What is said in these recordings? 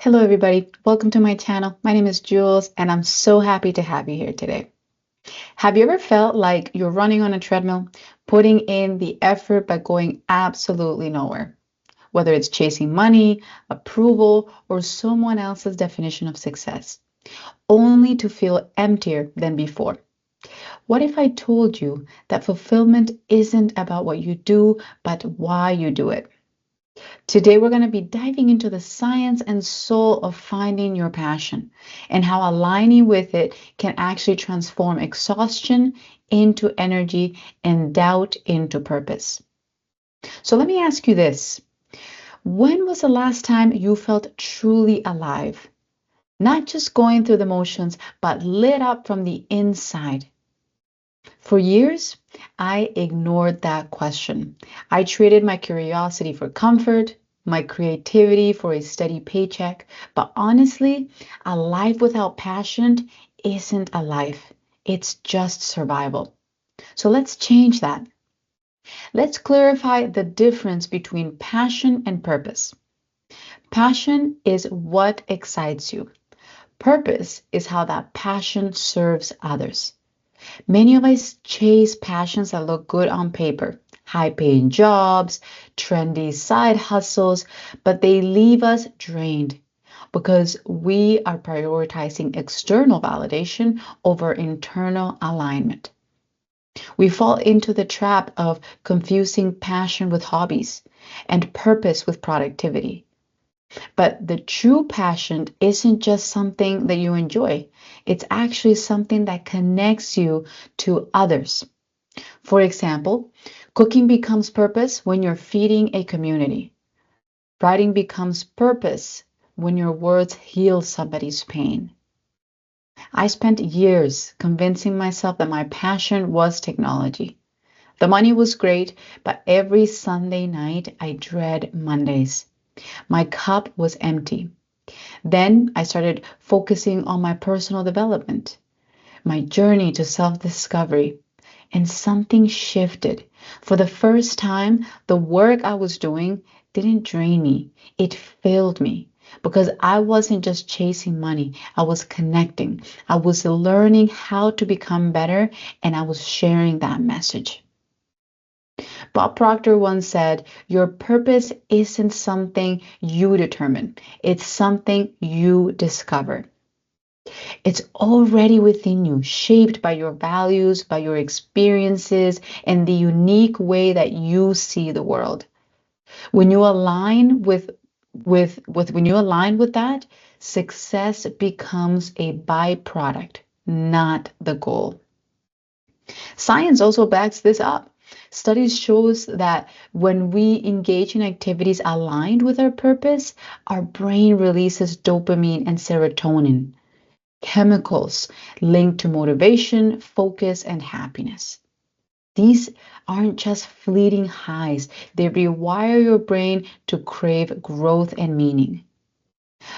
Hello, everybody. Welcome to my channel. My name is Jules, and I'm so happy to have you here today. Have you ever felt like you're running on a treadmill, putting in the effort but going absolutely nowhere? Whether it's chasing money, approval, or someone else's definition of success, only to feel emptier than before. What if I told you that fulfillment isn't about what you do, but why you do it? Today, we're going to be diving into the science and soul of finding your passion and how aligning with it can actually transform exhaustion into energy and doubt into purpose. So, let me ask you this. When was the last time you felt truly alive? Not just going through the motions, but lit up from the inside. For years, I ignored that question. I traded my curiosity for comfort, my creativity for a steady paycheck. But honestly, a life without passion isn't a life, it's just survival. So let's change that. Let's clarify the difference between passion and purpose. Passion is what excites you. Purpose is how that passion serves others. Many of us chase passions that look good on paper, high paying jobs, trendy side hustles, but they leave us drained because we are prioritizing external validation over internal alignment. We fall into the trap of confusing passion with hobbies and purpose with productivity. But the true passion isn't just something that you enjoy, it's actually something that connects you to others. For example, cooking becomes purpose when you're feeding a community. Writing becomes purpose when your words heal somebody's pain. I spent years convincing myself that my passion was technology. The money was great, but every Sunday night I dread Mondays. My cup was empty. Then I started focusing on my personal development, my journey to self discovery, and something shifted. For the first time, the work I was doing didn't drain me, it filled me. Because I wasn't just chasing money, I was connecting. I was learning how to become better, and I was sharing that message. Bob Proctor once said, your purpose isn't something you determine, it's something you discover. It's already within you, shaped by your values, by your experiences, and the unique way that you see the world. When you align when you align with that, success becomes a byproduct, not the goal. Science also backs this up. Studies shows that when we engage in activities aligned with our purpose, our brain releases dopamine and serotonin, chemicals linked to motivation, focus, and happiness. These aren't just fleeting highs, they rewire your brain to crave growth and meaning.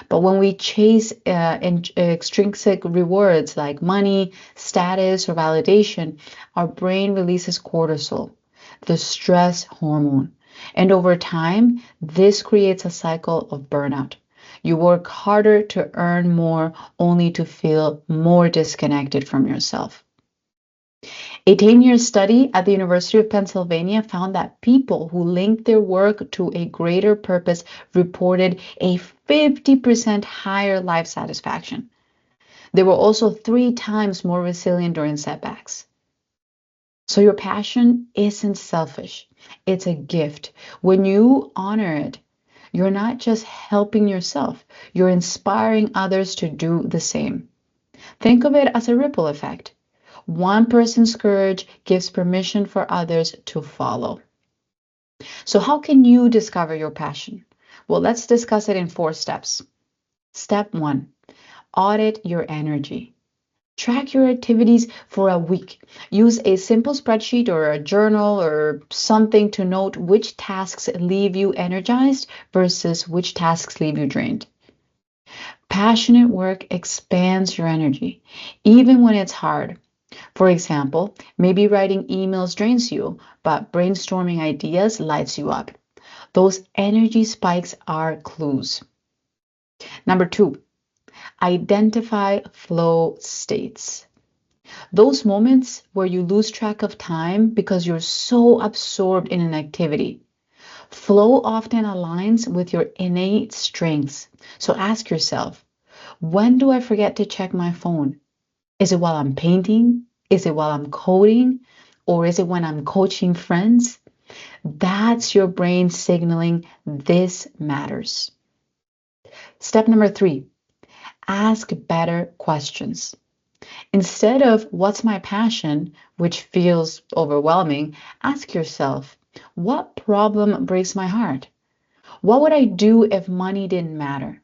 But when we chase extrinsic rewards like money, status, or validation, our brain releases cortisol, the stress hormone. And over time, this creates a cycle of burnout. You work harder to earn more only to feel more disconnected from yourself. A 10-year study at the University of Pennsylvania found that people who linked their work to a greater purpose reported a 50% higher life satisfaction. They were also 3 times more resilient during setbacks. So your passion isn't selfish, it's a gift. When you honor it, you're not just helping yourself, you're inspiring others to do the same. Think of it as a ripple effect. One person's courage gives permission for others to follow. So, how can you discover your passion? Well, let's discuss it in 4 steps. Step one, audit your energy. Track your activities for a week. Use a simple spreadsheet or a journal or something to note which tasks leave you energized versus which tasks leave you drained. Passionate work expands your energy, even when it's hard. For example, maybe writing emails drains you, but brainstorming ideas lights you up. Those energy spikes are clues. Number two, identify flow states. Those moments where you lose track of time because you're so absorbed in an activity. Flow often aligns with your innate strengths. So ask yourself, when do I forget to check my phone? Is it while I'm painting? Is it while I'm coding? Or is it when I'm coaching friends? That's your brain signaling this matters. Step number three, ask better questions. Instead of what's my passion, which feels overwhelming, ask yourself, what problem breaks my heart? What would I do if money didn't matter?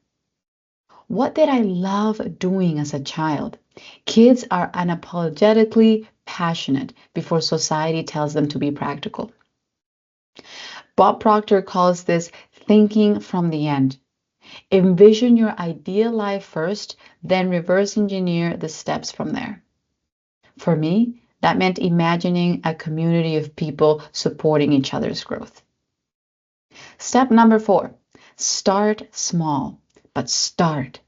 What did I love doing as a child? Kids are unapologetically passionate before society tells them to be practical. Bob Proctor calls this thinking from the end. Envision your ideal life first, then reverse engineer the steps from there. For me, that meant imagining a community of people supporting each other's growth. Step number four, start small, but start.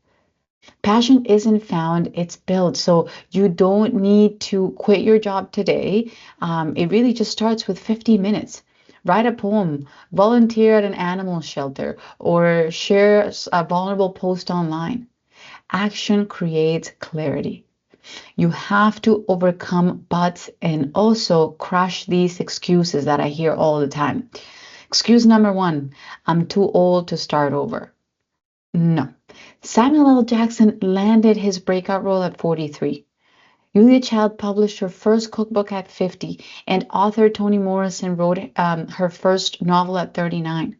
Passion isn't found, it's built. So you don't need to quit your job today. It really just starts with 50 minutes. Write a poem, volunteer at an animal shelter, or share a vulnerable post online. Action creates clarity. You have to overcome buts and also crush these excuses that I hear all the time. Excuse number one, I'm too old to start over. No. Samuel L. Jackson landed his breakout role at 43. Julia Child published her first cookbook at 50, and author Toni Morrison wrote her first novel at 39.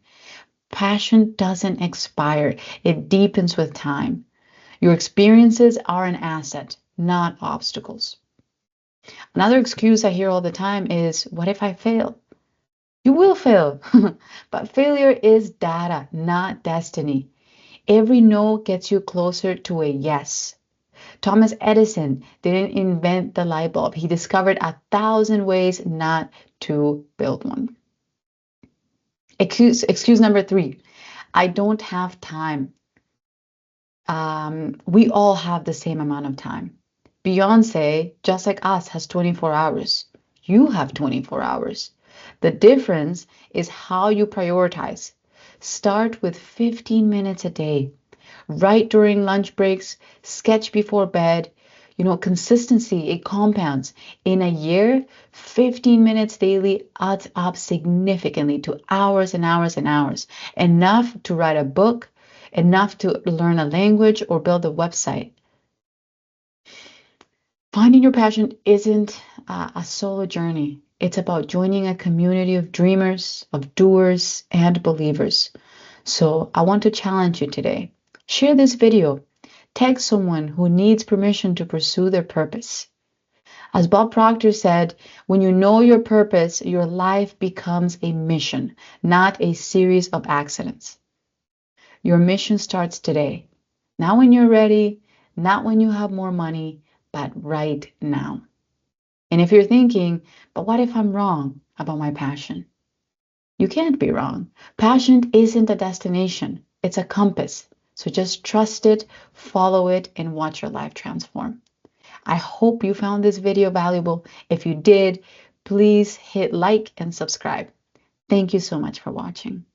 Passion doesn't expire, it deepens with time. Your experiences are an asset, not obstacles. Another excuse I hear all the time is, what if I fail? You will fail, but failure is data, not destiny. Every no gets you closer to a yes. Thomas Edison didn't invent the light bulb. He discovered 1,000 ways not to build one. Excuse number three, I don't have time. We all have the same amount of time. Beyonce, just like us, has 24 hours. You have 24 hours. The difference is how you prioritize. Start with 15 minutes a day. Write during lunch breaks, sketch before bed. Consistency, it compounds. In a year, 15 minutes daily adds up significantly to hours and hours and hours. Enough to write a book, enough to learn a language or build a website. Finding your passion isn't a solo journey. It's about joining a community of dreamers, of doers, and believers. So I want to challenge you today. Share this video. Tag someone who needs permission to pursue their purpose. As Bob Proctor said, when you know your purpose, your life becomes a mission, not a series of accidents. Your mission starts today. Not when you're ready, not when you have more money, but right now. And if you're thinking, but what if I'm wrong about my passion? You can't be wrong. Passion isn't a destination, it's a compass. So just trust it, follow it, and watch your life transform. I hope you found this video valuable. If you did, please hit like and subscribe. Thank you so much for watching.